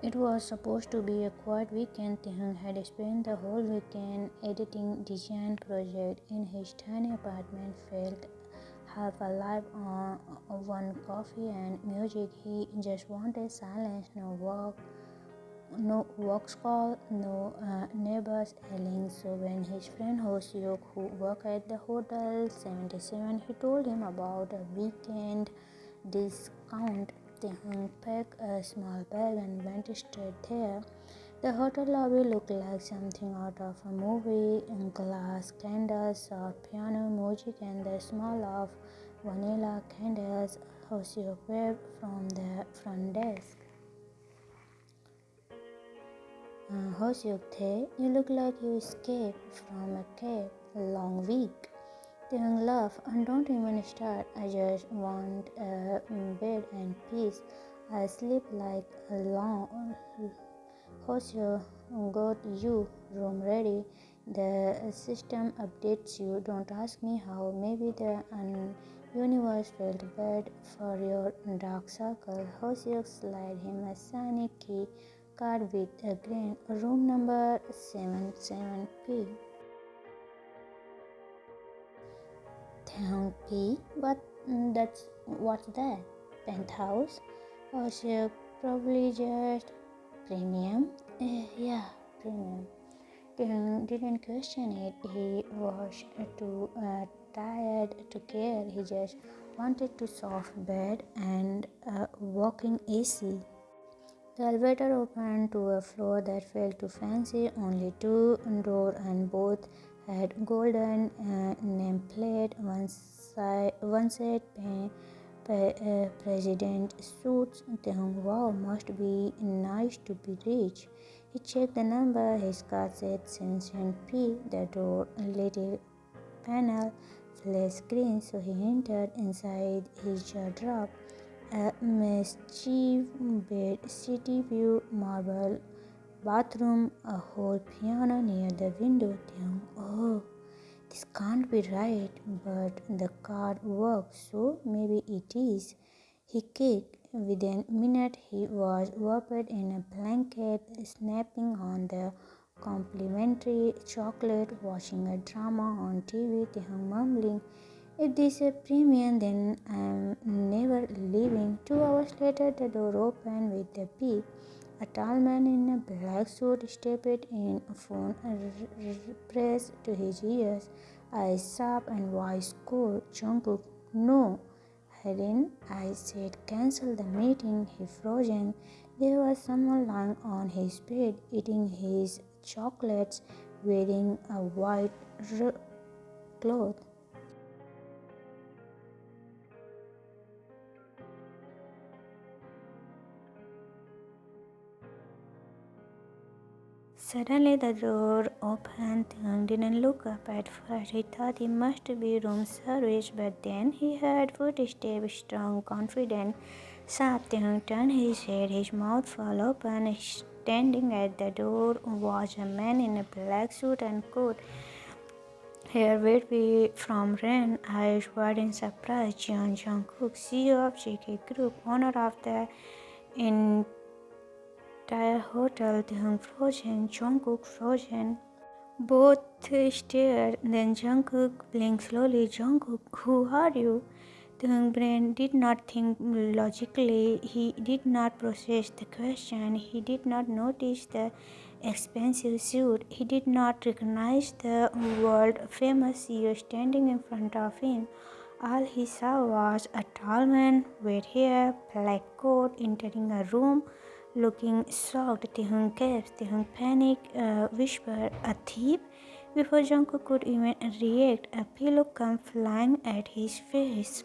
It was supposed to be a quiet weekend. Taehyung had spent the whole weekend editing design project in his tiny apartment, felt half alive on one coffee and music. He just wanted silence, no work call, no neighbors yelling. So when his friend Hoseok, who worked at the Hotel 77, he told him about a weekend discount, Taehyung packed a small bag and went straight there. The hotel lobby looked like something out of a movie. Glass candles, soft piano music, and the smell of vanilla candles. Hoseok waved from the front desk. Hoseok Tae, you look like you escaped from a cave. Long week. Taehyung laughed. And don't even start. I just want a bed and peace. I sleep like a long Hoseok got you room ready. The system updates you. Don't ask me how. Maybe the universe felt bad for your dark circle. Hoseok slid him a shiny key card with a grin. Room number 77P. Taehyung P. What's that? Penthouse? Hoseok probably just premium. Yeah, premium. Taehyung didn't question it. He was too tired to care. He just wanted to soft bed and a walking AC. The elevator opened to a floor that felt too fancy, only two doors and both had golden nameplate. One said President Suits. Wow, must be nice to be rich. He checked the number. His card said Sensation P. The door little panel flashed green, so he entered. Inside his jaw dropped. A mischief bed, city view, marble bathroom, a whole piano near the window. Oh, this can't be right, but the card works, so maybe it is. He kicked. Within a minute, he was wrapped in a blanket, snapping on the complimentary chocolate, watching a drama on TV, mumbling, if this is a premium, then I'm never leaving. 2 hours later, the door opened with a beep. A tall man in a black suit stepped in, a phone pressed to his ears, eyes sharp and voice cold. Jungkook, no. Hadn't I said cancel the meeting? He frozen. There was someone lying on his bed, eating his chocolates, wearing a white cloth. Suddenly the door opened. Taehyung didn't look up at first. He thought he must be room service, but then he heard footsteps, strong, confident, sharp. Taehyung turned his head, his mouth fell open. Standing at the door was a man in a black suit and coat, hair wavy from rain, eyes wide in surprise. Jungkook, CEO of JK Group, owner of the entire hotel. Taehyung frozen, Jungkook frozen. Both stared. Then Jungkook blinked slowly. Jungkook, who are you? Taehyung's brain did not think logically. He did not process the question. He did not notice the expensive suit. He did not recognize the world-famous CEO standing in front of him. All he saw was a tall man, wet hair, black coat, entering a room, looking shocked. Taehyung gasped. Taehyung panicked, whispered, a thief? Before Jungkook could even react, a pillow came flying at his face.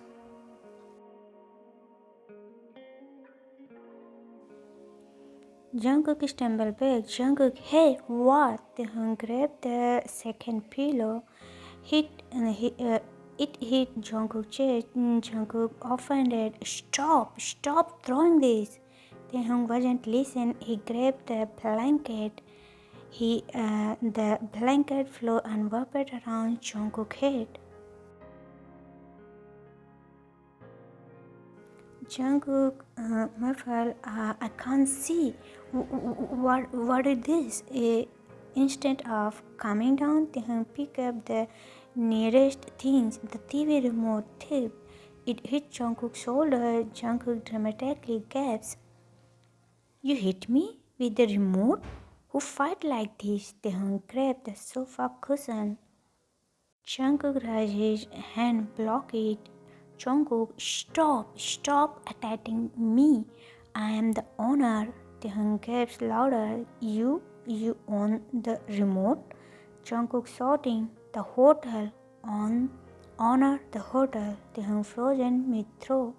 Jungkook stumbled back. Jungkook, hey, what? Taehyung grabbed the second pillow. It hit Jungkook's chest. Jungkook offended. Stop throwing this. Taehyung wasn't listening. He grabbed the blanket. The blanket flew and wrapped around Jungkook's head. Jungkook, muffled, I can't see. What is this? Instead of calming down, Taehyung picked up the nearest things, the TV remote tip. It hit Jungkook's shoulder. Jungkook dramatically gasps. You hit me with the remote? Who fight like this? Taehyung grabbed the sofa cushion. Jungkook raised his hand, block it. Jungkook, stop attacking me. I am the owner. Taehyung gasped louder. You own the remote? Jungkook shouting, the hotel, honor the hotel. Taehyung frozen mid-throw,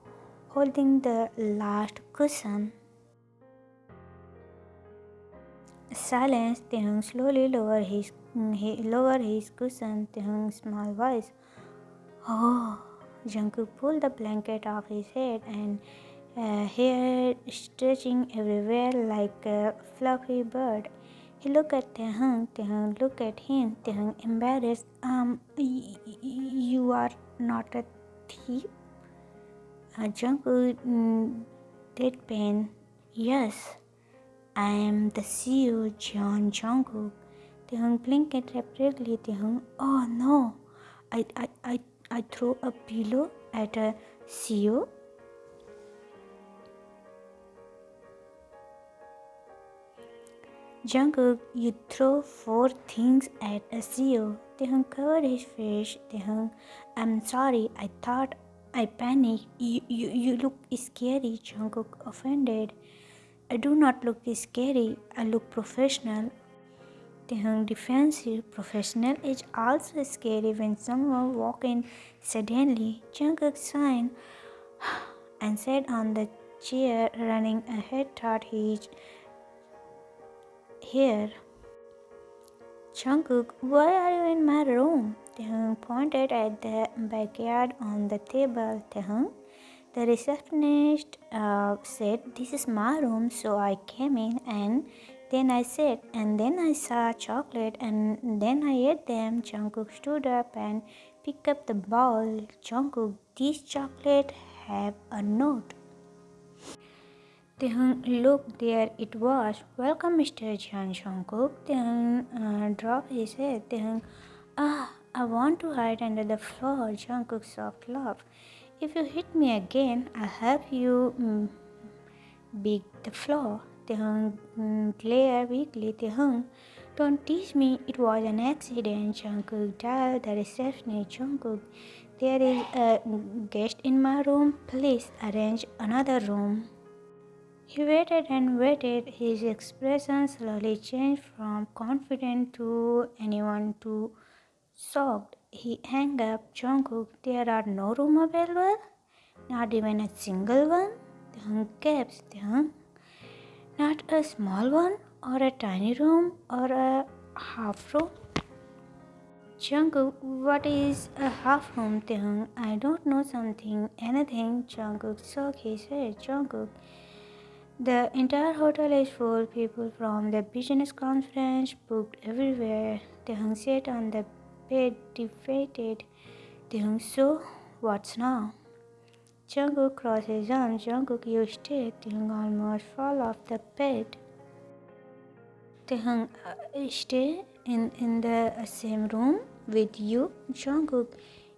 holding the last cushion. Silence. Taehyung slowly lowered his cushion. Taehyung's small voice. Oh, Jungkook pulled the blanket off his head and hair stretching everywhere like a fluffy bird. He looked at Taehyung. Taehyung looked at him. Taehyung embarrassed. You are not a thief? Jungkook deadpan. Yes, I am the CEO, John Jungkook. Taehyung blinked rapidly. Taehyung, oh no, I, I, I, I threw a pillow at a CEO. Jungkook, you throw 4 things at a CEO. Taehyung covered his face. Taehyung, I'm sorry, I thought I panicked. You look scary, Jungkook offended. I do not look scary, I look professional. Taehyung defensive. Professional is also scary when someone walks in suddenly. Jungkook signed and sat on the chair, running ahead toward his hair. Jungkook, why are you in my room? Taehyung pointed at the backyard on the table. Taehyung, the receptionist said, this is my room, so I came in and then I sat and then I saw chocolate and then I ate them. Jungkook stood up and picked up the bowl. Jungkook, these chocolates have a note. Taehyung looked, there it was. Welcome, Mr. Jungkook. Taehyung dropped his head. Taehyung, I want to hide under the floor. Jungkook soft laugh. If you hit me again, I'll help you beat the floor. Taehyung glared weakly. Taehyung, don't tease me. It was an accident. Jungkook dialed the receptionist. Jungkook, there is a guest in my room. Please arrange another room. He waited and waited. His expression slowly changed from confident to anyone to shocked. He hung up. Jungkook, there are no rooms available? Not even a single one? Taehyung gasped. Taehyung, not a small one, or a tiny room, or a half room? Jungkook, what is a half room? Taehyung, I don't know something, anything. Jungkook shook his head. Jungkook, the entire hotel is full. People from the business conference booked everywhere. Taehyung sat on the bed, defeated. Taehyung, so what's now? Jungkook crossed his arms. Jungkook, you stay. Taehyung almost fell off the bed. Taehyung, stay in the same room with you. Jungkook,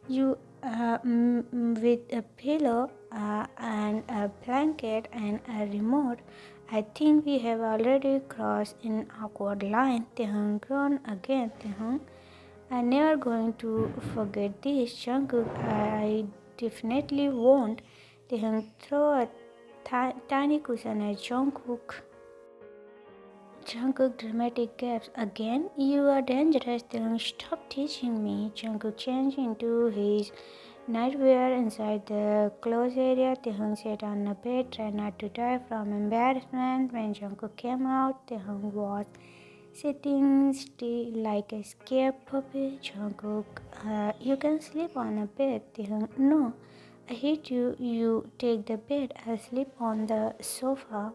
you with a pillow and a blanket and a remote. I think we have already crossed an awkward line. Taehyung groaned again. Taehyung, I'm never going to forget this. Jungkook, I definitely won't. Taehyung threw a tiny cushion at Jungkook. Jungkook dramatic gaps. Again, you are dangerous. Taehyung, stop teaching me. Jungkook changed into his nightwear inside the clothes area. Taehyung sat on the bed, tried not to die from embarrassment. When Jungkook came out, Taehyung was sitting still like a scared puppy. Jungkook, you can sleep on a bed. Taehyung, no, I hate you. You take the bed. I'll sleep on the sofa.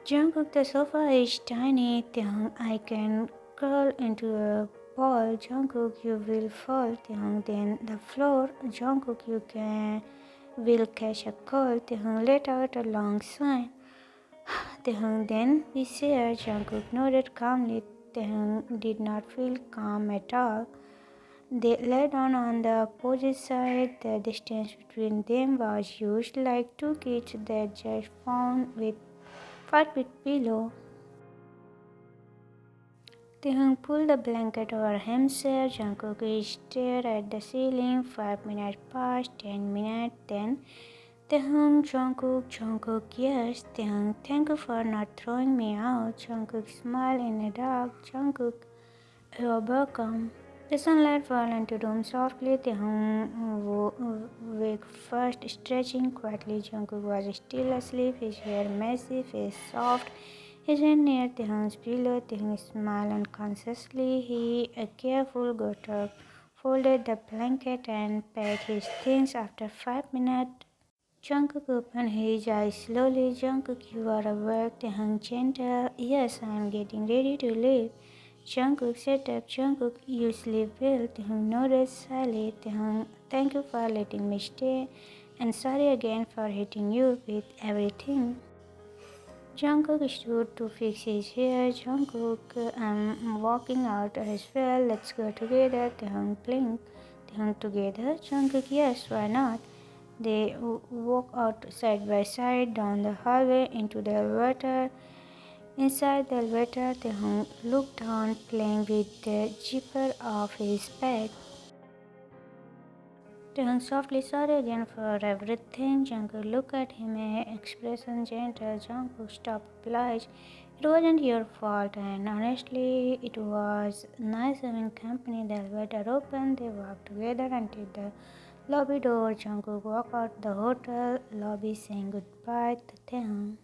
Jungkook, the sofa is tiny. Taehyung, I can curl into a ball. Jungkook, you will fall. Taehyung, then the floor. Jungkook, you can will catch a cold. Taehyung let out a long sigh. Then he said. Jungkook nodded calmly. Taehyung did not feel calm at all. They lay down on the opposite side. The distance between them was huge, like two kids that just fought with pillow. Taehyung pulled the blanket over himself. Jungkook stared at the ceiling. 5 minutes passed, 10 minutes, then Taehyung, Jungkook, yes. Taehyung, thank you for not throwing me out. Jungkook smiled in the dark. Jungkook, you're welcome. The sunlight fell into the room softly. Taehyung woke first, stretching quietly. Jungkook was still asleep, his hair messy, face soft. His hand near Taehyung's pillow. Taehyung smiled unconsciously. He, a careful, got up, folded the blanket, and packed his things. After 5 minutes, Jungkook opened his eyes slowly. Jungkook, you are awake. Taehyung, gentle. Yes, I am getting ready to leave. Jungkook, sit up. Jungkook, you sleep well. Taehyung nodded slyly. Taehyung, thank you for letting me stay. And sorry again for hitting you with everything. Jungkook stood to fix his hair. Jungkook, I'm walking out as well. Let's go together. Taehyung blinked. Taehyung together. Jungkook, yes, why not? They walked out side by side down the hallway into the elevator. Inside the elevator, Taehyung looked down, playing with the zipper of his bag. Taehyung softly sorry again for everything. Jungkook looked at him, expression gentle. Jungkook, stop, obliged. It wasn't your fault, and honestly, it was nice having company. The elevator opened. They walked together until the lobby door. Jungkook walked out the hotel lobby, saying goodbye to Taehyung.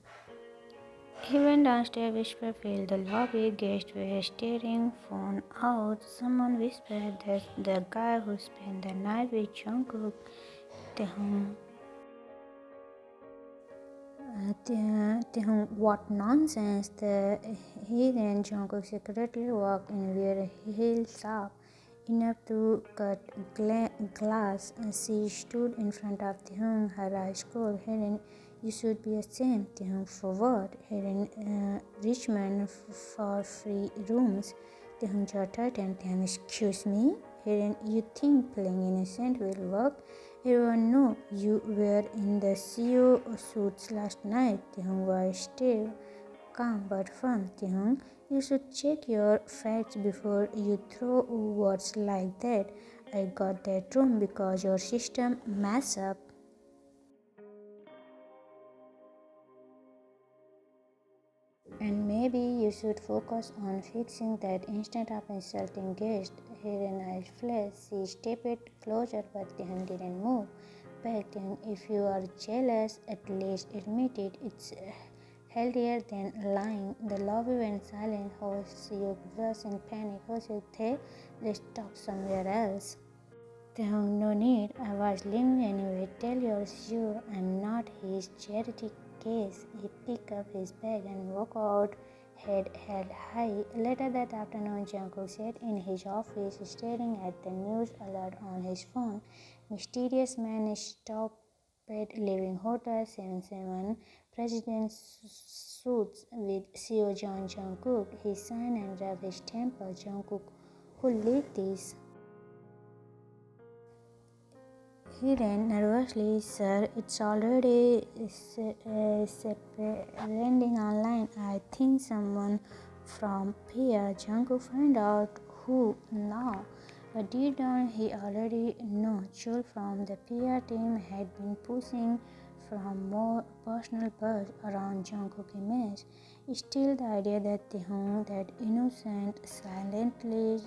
He went downstairs, whispered, filled the lobby. Guests were staring, phone out. Someone whispered, that's the guy who spent the night with Jungkook. Taehyung. Taehyung, what nonsense. He and Jungkook secretly walked in where heels up enough to cut glass. She stood in front of Taehyung, her eyes cold. Hidden, you should be ashamed. Taehyung, for what? Hidden, Richmond for free rooms. Taehyung jaw tightened. Taehyung, excuse me? Hidden, you think playing innocent will work? Everyone knew you were in the CEO suits last night. Taehyung was still calm but firm. Taehyung, you should check your facts before you throw words like that. I got that room because your system messed up. And maybe you should focus on fixing that instead of insulting guests. Her eyes flashed. She stepped closer, but Taehyung didn't move back. Taehyung, if you are jealous, at least admit it. It's healthier than lying. The lobby went silent. Hoseok was in panic. Hoseok, let's talk somewhere else. Taehyung, no need. I was leaving anyway. Tell your sure I'm not his charity case. He picked up his bag and walked out, head held high. Later that afternoon, Jungkook sat in his office, staring at the news alert on his phone. Mysterious man stopped leaving Hotel 77 President's suits with CEO John Jungkook. He signed and rubbed his temple. Jungkook, who lit this? He ran nervously. Sir, it's already spreading online. I think someone from PR. Jungkook find out who now. But deep down, he already knew. Chul from the PR team had been pushing for more personal buzz around Jungkook's image. Still, the idea that Taehyung, that innocent, silently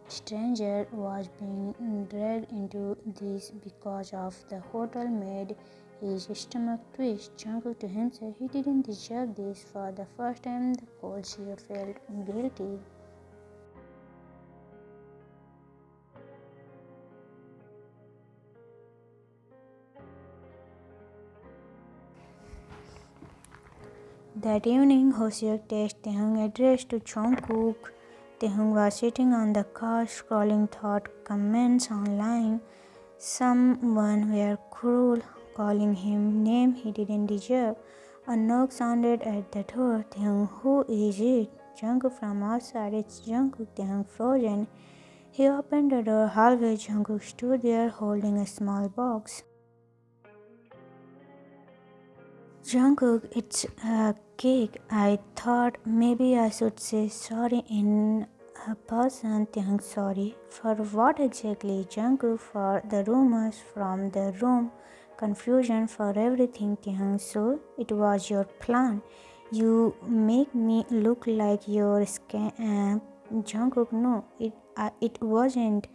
stranger, was being dragged into this because of the hotel made his stomach twist. Jungkook to himself, he didn't deserve this. For the first time, the cold CEO felt guilty. That evening, Hoseok texted Taehyung addressed to Jungkook. Taehyung was sitting on the couch scrolling thought comments online. Someone were cruel. calling him name he didn't deserve. A knock sounded at the door. Taehyung, who is it? Jungkook from outside. It's Jungkook. Taehyung frozen. He opened the door halfway. Jungkook stood there holding a small box. Jungkook, it's a cake. I thought maybe I should say sorry in a person. Taehyung, sorry. For what exactly? Jungkook, for the rumors from the room. Confusion for everything. Taehyung, so it was your plan. You make me look like you're Jungkook, no, it wasn't.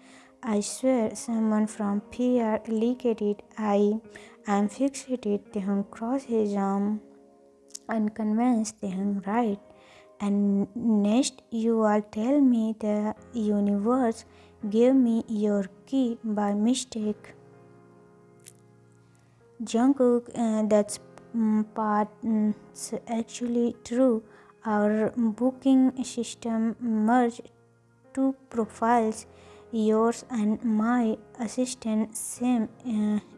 I swear someone from PR leaked it. I'm fixated. Taehyung crossed his arm, unconvinced. Taehyung, right. And next you all tell me the universe gave me your key by mistake. Jungkook, that's part's actually true. Our booking system merged two profiles, yours and my assistant, same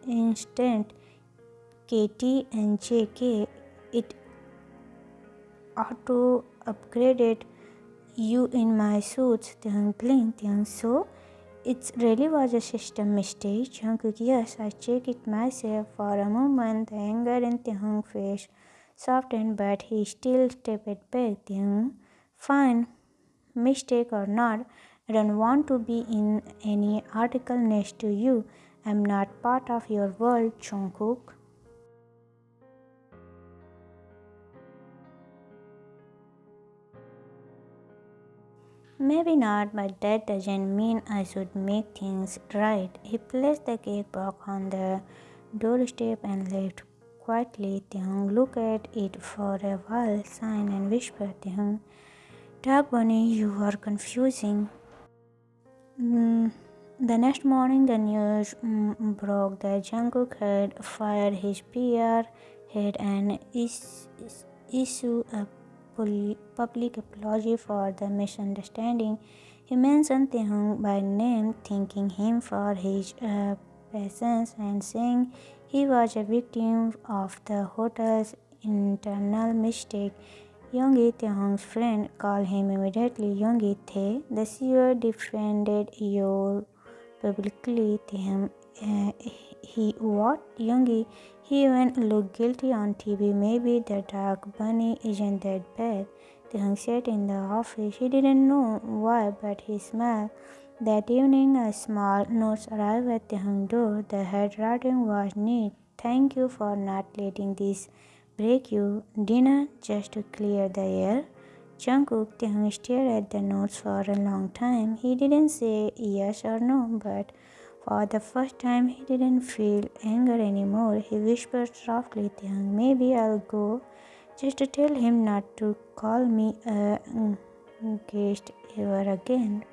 instant. KT and JK. It auto upgraded you in my suits. Taehyung blinked. Taehyung, so it really was a system mistake. Jungkook, yes, I checked it myself. For a moment, the anger in Taehyung's face softened, but he still stepped back. Taehyung, fine, mistake or not, I don't want to be in any article next to you. I'm not part of your world, Jungkook. Maybe not, but that doesn't mean I should make things right. He placed the cake back on the doorstep and left quietly. Taehyung looked at it for a while, sighed and whispered, Taehyung, Dark Bunny, you are confusing. Mm, the next morning, the news broke that Jungkook had fired his PR head and issued a public apology for the misunderstanding. He mentioned Taehyung by name, thanking him for his patience and saying he was a victim of the hotel's internal mistake. Yoongi, Taehyung's friend, called him immediately Yoongi Tae. The CEO defended you publicly. Taehyung, he what? Yoongi, he even looked guilty on TV. Maybe the dark bunny isn't that bad. Taehyung sat in the office. He didn't know why, but he smiled. That evening, a small note arrived at Taehyung's door. The handwriting was neat. Thank you for not letting this break you. Dinner just to clear the air. Jungkook, Taehyung stared at the notes for a long time. He didn't say yes or no, but for the first time he didn't feel anger anymore. He whispered softly, Taehyung, maybe I'll go just to tell him not to call me a guest ever again.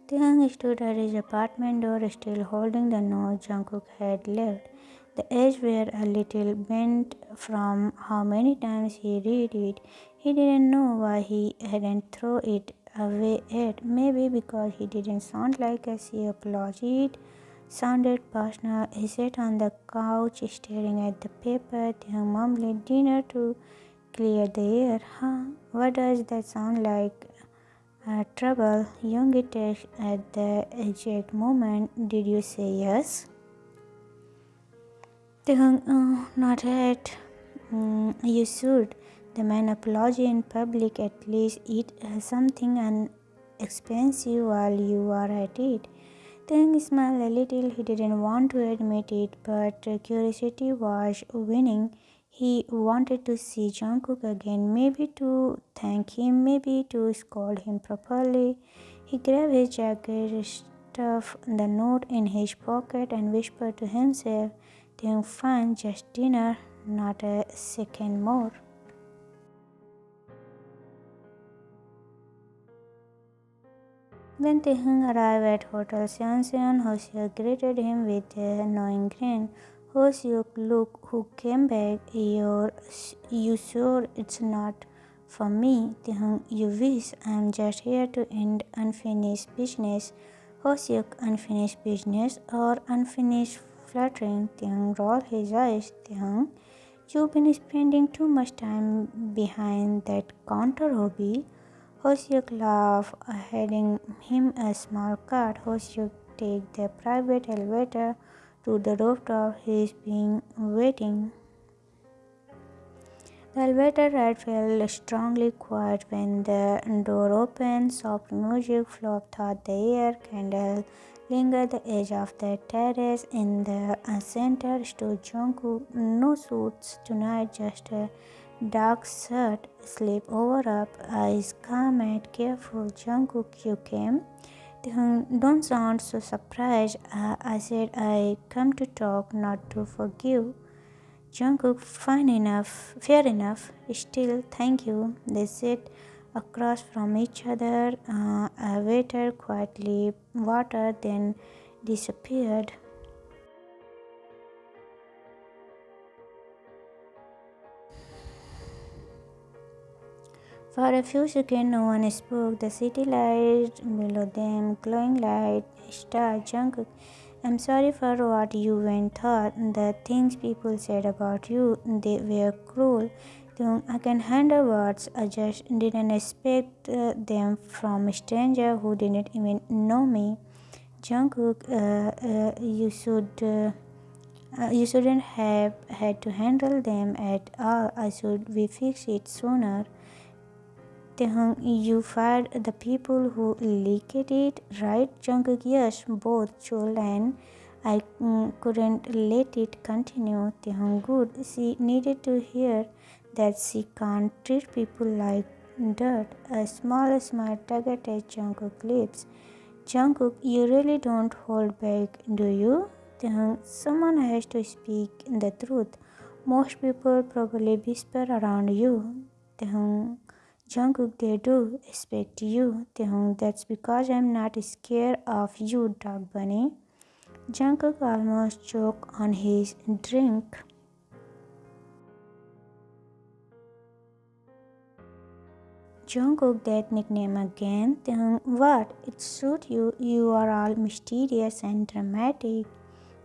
Taehyung stood at his apartment door, still holding the note Jungkook had left. The edges were a little bent from how many times he read it. He didn't know why he hadn't thrown it away yet. Maybe because he didn't sound like a sea apology. It sounded personal. He sat on the couch staring at the paper. Taehyung mumbled, dinner to clear the air. Huh? What does that sound like? Trouble. Yoongi texted at the exact moment. Did you say yes? Taehyung, not yet. You should. The man apology in public, at least eat something expensive while you are at it. Taehyung smiled a little. He didn't want to admit it, but curiosity was winning. He wanted to see Jungkook again, maybe to thank him, maybe to scold him properly. He grabbed his jacket, stuffed the note in his pocket, and whispered to himself, Taehyung, fine, just dinner, not a second more. When Taehyung arrived at Hotel Seonseon, Hoseok greeted him with a knowing grin. Hoseok, look who came back. You sure it's not for me? Taehyung, you wish. I'm just here to end unfinished business. Hoseok unfinished business or unfinished fluttering. Tiang roll his eyes. Tiang, you've been spending too much time behind that counter, hobby. Hoseok laughed, handing him a small card. Hoseok take the private elevator to the rooftop. He's been waiting. The elevator ride felt strangely quiet when the door opened. Soft music flowed through the air. Candle lingered at the edge of the terrace. In the center stood Jungkook. No suits tonight, just a dark shirt, sleeve over up, eyes calm and careful. Jungkook, you came? Don't sound so surprised. I said I come to talk, not to forgive. Jungkook, fine enough, fair enough. Still, thank you. They sat across from each other. A waiter quietly water, then disappeared. For a few seconds, no one spoke. The city lights below them, glowing like stars. Jungkook, I'm sorry for what you went thought. The things people said about you, they were cruel. Though I can handle words, I just didn't expect them from a stranger who didn't even know me. Jungkook, you shouldn't have had to handle them at all. I should we fix it sooner. Tehung, you fired the people who leaked it, right? Jungkook, yes, both Chul and I couldn't let it continue. Tehung, good. She needed to hear that she can't treat people like dirt. A small smile tugged at Jungkook's lips. Jungkook, you really don't hold back, do you? Tehung, someone has to speak the truth. Most people probably whisper around you. Tehung, Jungkook, they do expect you. Tehung, that's because I'm not scared of you, dog bunny. Jungkook almost choked on his drink. Jungkook, that nickname again. Tehung, what? It suits you. You are all mysterious and dramatic.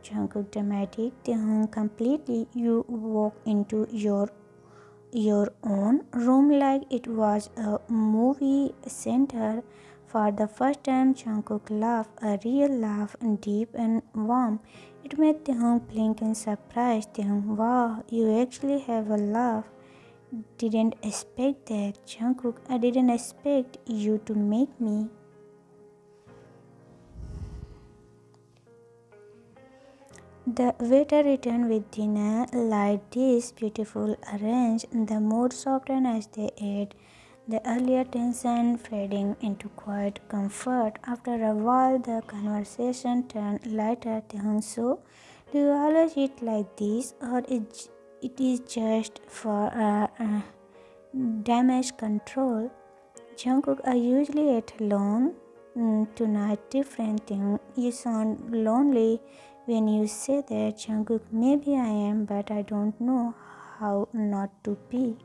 Jungkook, dramatic. Tehung, completely. You walk into your own room like it was a movie center. For the first time, Jungkook laughed, a real laugh, deep and warm. It made Taehyung blink in surprise. Taehyung, wow, you actually have a laugh. Didn't expect that. Jungkook, I didn't expect you to make me. The waiter returned with dinner, light dish, beautiful arranged. The mood softened as they ate, the earlier tension fading into quiet comfort. After a while, the conversation turned lighter. Taehyung, so, do you always eat like this, or it is just for damage control? Jungkook, I usually eat alone. Tonight, different thing. You sound lonely when you say that. Jungkook, maybe I am, but I don't know how not to be.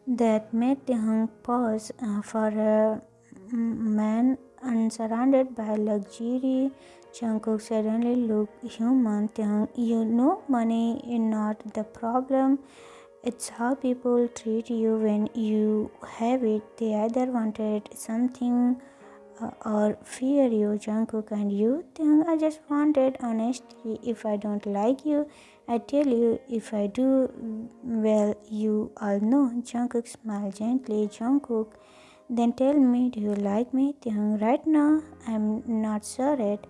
That made Taehyung pause. For a man surrounded by luxury, Jungkook suddenly looked human. Taehyung, you know money is not the problem. It's how people treat you when you have it. They either wanted something or fear you. Jungkook, and you think I just wanted honesty. If I don't like you, I tell you. If I do, well, you all know. Jungkook smiled gently. Jungkook, then tell me, do you like me? Taehyung, right now, I'm not sure yet.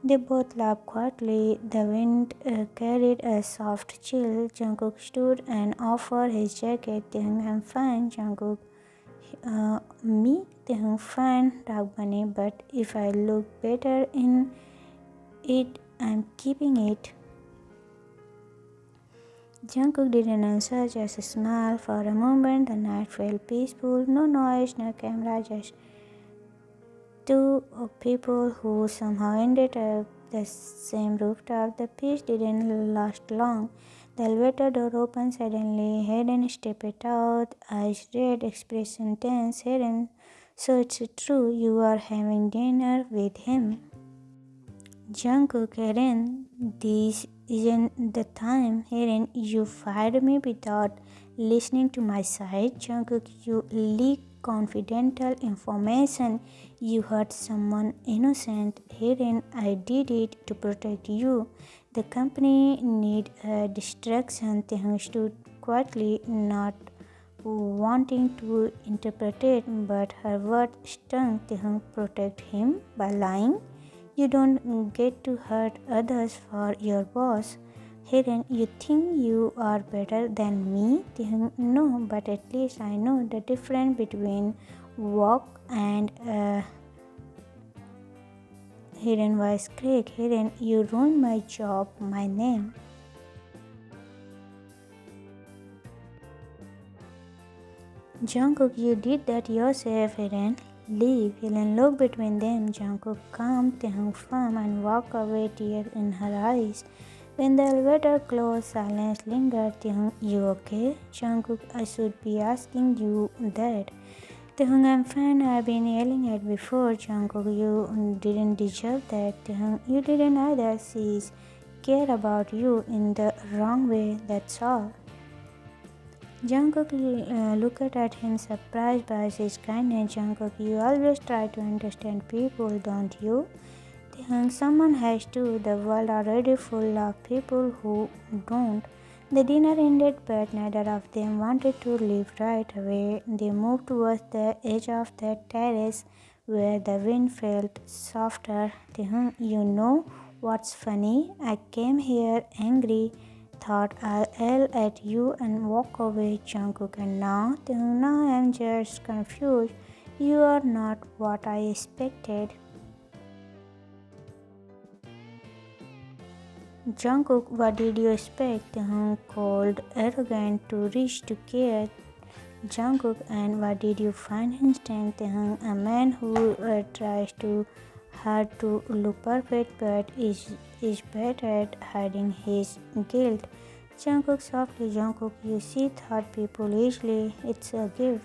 They both laughed quietly. The wind carried a soft chill. Jungkook stood and offered his jacket. Taehyung, I'm fine. Jungkook, me? Taehyung, fine, Dog Bunny, but if I look better in it, I'm keeping it. Jungkook didn't answer, just smiled. For a moment, the night felt peaceful. No noise, no camera, just two people who somehow ended up the same rooftop. The peace didn't last long. The elevator door opened suddenly. Hayden stepped out, eyes red, expression tense. Hayden, so it's true you are having dinner with him. Jungkook, Hayden, this isn't the time. Hayden, you fired me without listening to my side. Jungkook, you leaked confidential information. You hurt someone innocent. Hayden, I did it to protect you. The company need a distraction. Taehyung stood quietly, not wanting to interpret, but her words stung. Taehyung protect him by lying. You don't get to hurt others for your boss. Hiren, you think you are better than me? No, but at least I know the difference between walk and Hiren voice crack. Hiren, you ruined my job, my name. Jungkook, you did that yourself, Hiren. Leave. Helen looked between them. Jungkook calmed, Taehyung firm, and walked away, tears in her eyes. When the elevator closed, silence lingered. Taehyung, you okay? Jungkook, I should be asking you that. Taehyung, I'm fine. I've been yelling at before. Jungkook, you didn't deserve that. Taehyung, you didn't either. She's care about you in the wrong way, that's all. Jungkook looked at him, surprised by his kindness. Jungkook, you always try to understand people, don't you? Taehyung, someone has to. The world already full of people who don't. The dinner ended, but neither of them wanted to leave right away. They moved towards the edge of the terrace where the wind felt softer. Taehyung, you know what's funny? I came here angry, thought I'll yell at you and walk away. Jungkook, and now? Taehyung, now I'm just confused. You are not what I expected. Jungkook, what did you expect? Taehyung, cold, arrogant, too rich to care. Jungkook, and what did you find instant? Taehyung, a man who tries too hard to look perfect but is better at hiding his guilt. Jungkook softly, Jungkook, you see thought people easily. It's a gift.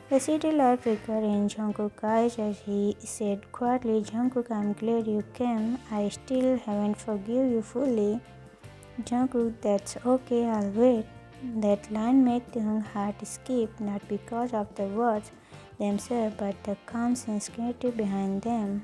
The city light flickered in Jungkook's eyes as he said quietly, Jungkook, I'm glad you came. I still haven't forgive you fully. Jungkook, that's okay, I'll wait. That line made Taehyung's heart skip, not because of the words themselves, but the calm sincerity behind them.